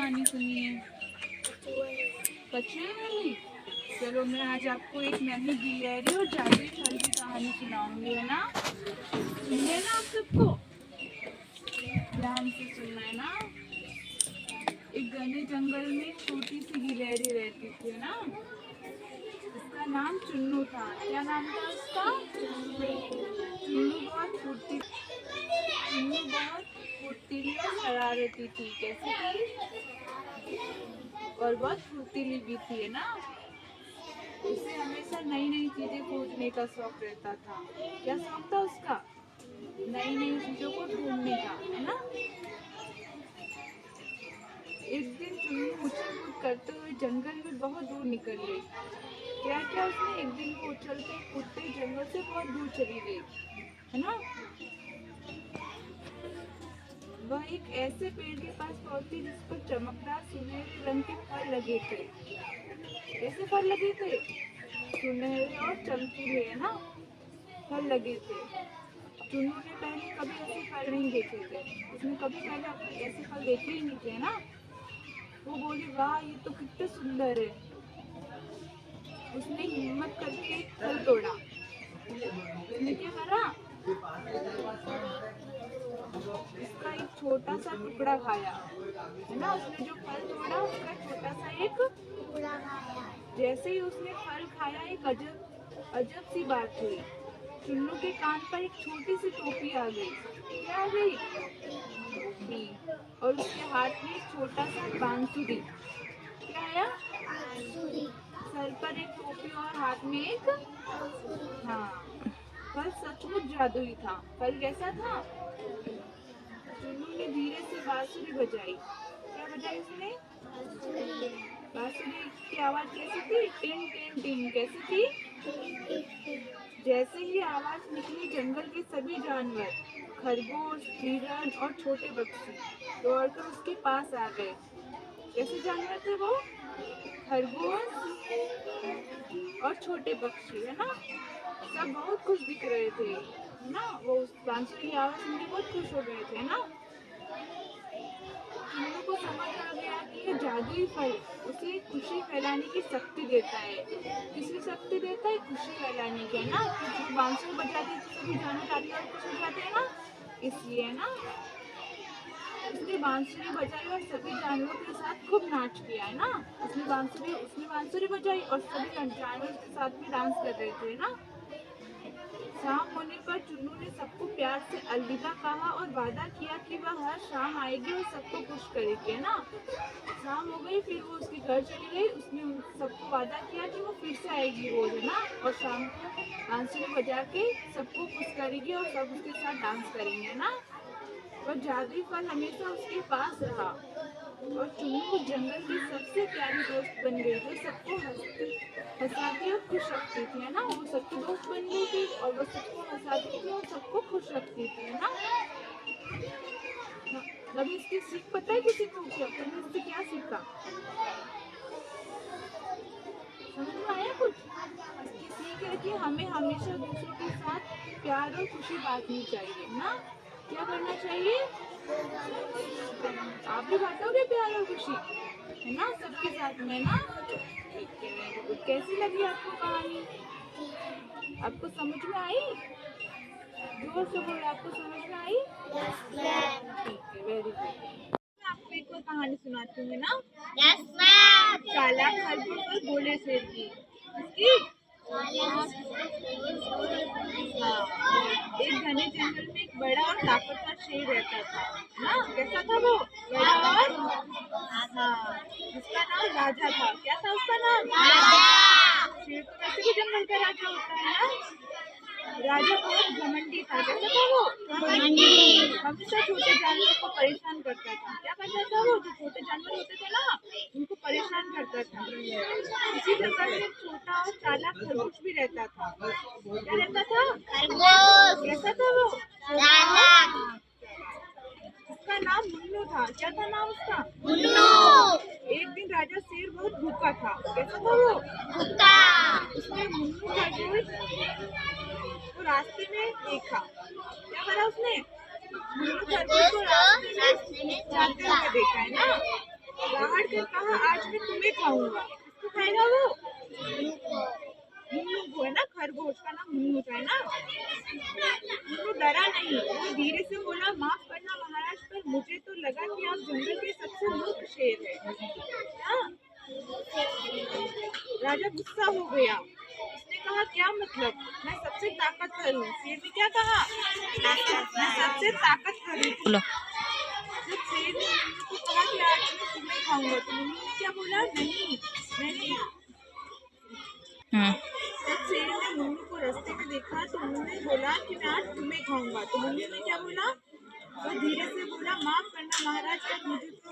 कहानी सुनिए? कछुए वाली। चलो मैं आज आपको एक नन्ही गिलहरी और जादुई फल की कहानी सुनाऊंगी, है ना? सुनिए ना आप सबको, ध्यान से सुनना है ना। एक घने जंगल में एक छोटी सी गिलहरी रहती थी, है ना? उसका नाम चुन्नू था। क्या नाम था उसका? चुन्नू बहुत फुर्तीली और शरारती थी। कैसी थी? और बहुत फुर्तीली भी थी, है ना? उसे हमेशा नई नई चीजें खोजने का शौक रहता था। क्या शौक था उसका? नई नई चीजों को ढूंढने का, है ना? एक दिन चुन्नू उछल कूद करते हुए जंगल में बहुत दूर निकल गई। क्या क्या उसने एक दिन वो उछलते कूदते जंगल से बहुत दूर चली गई, है ना? वह एक ऐसे पेड़ के पास पहुंची जिस पर चमकदार सुनहरे रंग के फल लगे थे। कैसे फल लगे थे? सुनहरे और चमकीले, है ना? फल लगे थे। चुन्नू ने पहले कभी ऐसे फल नहीं देखे थे। उसने कभी पहले ऐसे फल देखे ही नहीं थे, है ना? वो बोली, वाह ये तो कितने सुंदर है। उसने हिम्मत करके एक फल तोड़ा। उसने क्या करा? उसका एक छोटा सा टुकड़ा खाया, है ना? उसने जो फल तोड़ा उसका छोटा सा एक टुकड़ा खाया। जैसे ही उसने फल खाया एक अजब अजब सी बात हुई। चुन्नू के कान पर एक छोटी सी टोपी आ गई। क्या आ गई? टोपी। और उसके हाथ में एक छोटा सा बांसुरी। क्या आया? बांसुरी। सर पर एक टोपी और हाथ में एक, हाँ। फल सचमुच जादुई था। फल कैसा था? चुन्नू ने धीरे से बांसुरी बजाई। क्या बजाई उसने? बांसुरी की आवाज कैसी थी? Tin tin tin. कैसी थी? जैसे ही आवाज निकली जंगल के सभी जानवर, खरगोश, हिरण और छोटे पक्षी दौड़कर उसके पास आ गए। कैसे जानवर थे वो? खरगोश और छोटे पक्षी, है ना? सब बहुत खुश दिख रहे थे, है ना? वो उस बांसुरी की आवाज सुन के बहुत खुश हो गए थे ना। चुन्नू को समझ आ गया कि ये जादुई फल उसे खुशी फैलाने की शक्ति देता है। किसकी शक्ति देता है? खुशी फैलाने की, है ना? जो बांसुरी बजाते तो सभी जानवर आते और खुश हो जाते हैं ना, इसलिए, है ना? उसने बांसुरी बजाई और सभी जानवरों के साथ खूब नाच किया, है ना? उसने बांसुरी बजाई और सभी जानवर उसके साथ में डांस कर रहे थे ना। शाम होने पर चुन्नू ने सबको प्यार से अलविदा कहा और वादा किया कि वह हर शाम आएगी और सबको खुश करेगी, है ना? शाम हो गई, फिर वो उसके घर चली गई। उसने उन सबको वादा किया कि वो फिर से आएगी रोज, है ना? और शाम को बांसुरी बजा के सबको खुश करेगी और सब उसके साथ डांस करेंगे, है ना? और जादुई फल हमेशा उसके पास रहा और चुन्नू जंगल की सबसे प्यारी दोस्त बन गई, जो सबको हंसाती और खुश रखती थी, है ना? वो सबकी दोस्त बन गई थी और वो सबको हंसाती थी और सबको खुश रखती थी, है ना? हाँ, अभी इसकी सीख पता है किसी को? क्या तुमने इससे क्या सीखा? समझ में आया कुछ? इसकी सीख है कि हमें हमेशा दूसरों के साथ प्यार और खुशी बांटनी चाहिए ना। क्या करना चाहिए? आप भी बांटोगे प्यार और खुशी, है ना? सबके साथ में ना। ठीक है, वेरी गुड। कैसी लगी आपको कहानी? आपको समझ में आई? जोर से बोलो, आपको समझ में आई? ठीक है, वेरी गुड। मैं आपको एक और कहानी सुनाती हूँ, ना? Yes ma'am. चालाक खरगोश और भोले शेर की। इसकी, हाँ, एक घने जंगल में एक बड़ा और ताकतवर शेर रहता था ना। कैसा था वो? बड़ा और, हाँ, जिसका नाम राजा था। क्या था उसका नाम? राजा। शेर तो वैसे भी जंगल का राजा होता है ना। राजा बहुत घमंडी था। कैसा था वो? घमंडी। हमेशा छोटे जानवरों को परेशान करता था। क्या करता था वो? जो छोटे जानवर होते थे ना, उनको परेशान करता था। इसी प्रकार से एक छोटा और चालाक खरगोश भी रहता था। क्या रहता था? खरगोश। कैसा था वो? चालाक। उसका नाम मुन्नू था। क्या था नाम उसका? मुन्नू। एक दिन राजा शेर बहुत भूखा था। कैसा था वो? भूखा। उसने मुन्नू खरगोश को रास्ते में देखा। क्या करा उसने? मुन्नू खरगोश को रास्ते में जाते हुए देखा, है ना? फिर कहा आज मैं तुम्हें खाऊंगा। किसको खाएगा वो? मुन्नू को है ना, खरगोश का नाम मुन्नू था, है ना। मुन्नू डरा नहीं, वो धीरे से बोला माफ करना महाराज, पर मुझे तो लगा कि आप जंगल के सबसे मूर्ख शेर है। हाँ? राजा गुस्सा हो गया। उसने कहा क्या मतलब, मैं सबसे ताकतवर हूँ। शेर ने क्या कहा? मैं सबसे ताकतवर हूँ। बोलो। जब शेर ने मुन्नू को कहा कि आज मैं तुम्हें खाऊंगा, तो मुन्नू ने क्या बोला? नहीं नहीं। जब शेर ने मुन्नू को रास्ते में देखा तो मुन्नू ने बोला कि मैं आज तुम्हें खाऊंगा। तो मुन्नू ने क्या बोला? वो धीरे से बोला माफ करना महाराज, पर मुझे तो